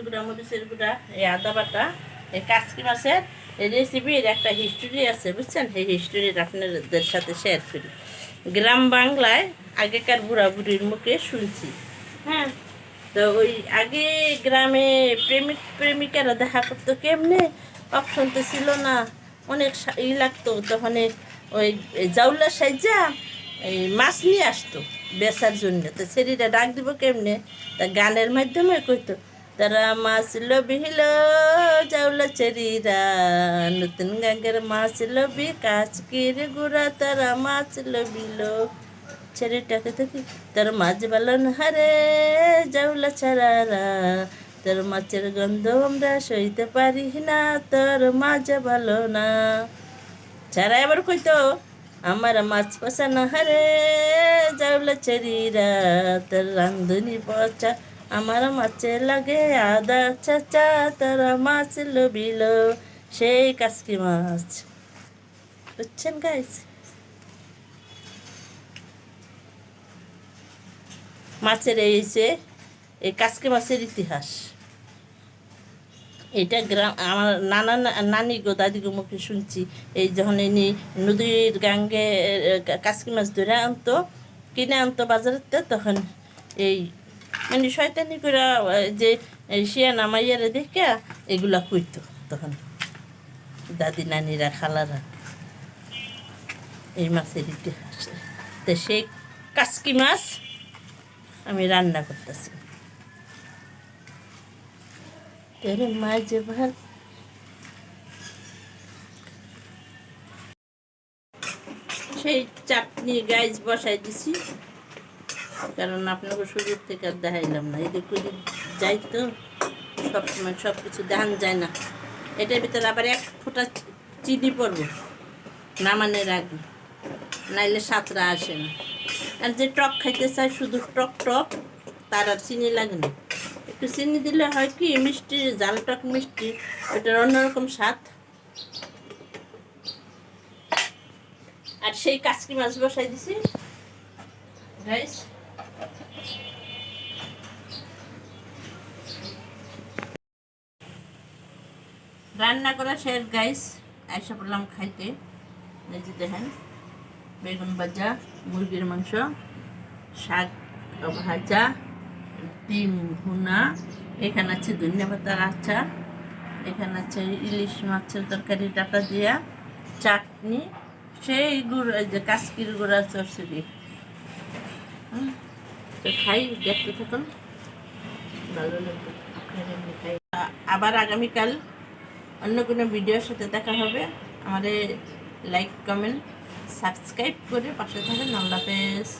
গুঁড়া মরিচের গুঁড়া, এই আদা বাটা, এই কাচকি মাছের এই রেসিপির একটা হিস্টোরি আছে, বুঝছেন? এই হিস্টোরিটা আপনাদের সাথে শেয়ার করি। গ্রাম বাংলায় আগেকার বুড়া বুড়ির মুখে শুনছি। হ্যাঁ, তো ওই আগে গ্রামে প্রেমিক প্রেমিকারা দেখা করতো কেমনে, অপশন তো ছিল না, অনেক লাগতো। তখন ওই জাউলা সাইজা এই মাছ নিয়ে আসতো বেচার জন্য। তো ছেড়িটা ডাক দিব কেমনে, তা গানের মাধ্যমে কইতো, তারা মাছ লবিল জাউলা চেরিরা, নতুন গাঙ্গের মাছ লবি কাচকির গুড়া, তারা মাছ লবিল। ছেলেটাকে দেখি তার মাছ বালন হারে জাউলা ছাড়ারা, তোর মাছের গন্ধ আমরা সইতে পারি না, তোর মাছ ভালো না। ছাড়া এবার কইতো, আমার মাছ পচা না হারে জাউলা ছেড়িরা, তোর রান্ধুনি পচা, আমার মাছে লাগে আদা চাচা, তারা মাছ লবিল। সেই কাসকি মাছ, বুঝছেন গাইস? মাছের এই যে এই কাসকি মাছের ইতিহাস, এটা গ্রাম আমার নানি গো দাদি গো মুখে শুনছি। এই যখন এনি নদীর গাঙ্গে কাসকি মাছ ধরে আনতো, কিনে আনতো বাজারেতে, তখন এই মানে শয়তানি করে যে শিয়া নামাইয়ারে দেখে এগুলা কইতো তখন দাদি নানিরা খালারা। এই মাছের ইতিহাস, তো সেই কাসকি মাছ আমি রান্না করতেছি। তেরে মাছ ভাত, সেই চাটনি গাইজ বসাই দিছি, কারণ আপনাকে শুরুর থেকে আর দেখাইলাম না। এদের করে যাই তো সবসময় সব কিছু দেখান যায় না। এটার ভিতরে আবার এক ফোঁটা চিনি পড়বে নামানোর আগে, নাইলে স্বাদটা আসে না। আর যে টক খাইতে চায় শুধু টক টক, তার আর চিনি লাগে না। একটু চিনি দিলে হয় কি, মিষ্টি জাল টক মিষ্টি, ওটার অন্যরকম স্বাদ। আর সেই কাচকি মাছ বসাই দিছি গাইস। রান্না করা শেষ গাইস, আইসা পড়লাম খাইতে। এই যে দেখেন, বেগুন ভাজা, মুরগির মাংস, শাক ভাজা, ডিম ভুনা, এখানে আছে ধনিয়া পাতার আচার, এখানে আছে ইলিশ মাছের তরকারি ডাটা দিয়া, চাটনি, সেই গুড় যে কাচকির গুঁড়া চরচড়ি। তো খাই, দেখতে থাকুন, ভালো লাগবে। খাই। আবার আগামীকাল অন্য কোনো ভিডিওর সাথে দেখা হবে। আমাদের লাইক কমেন্ট সাবস্ক্রাইব করে পাশে থাকেন। আল্লাহ হাফেজ।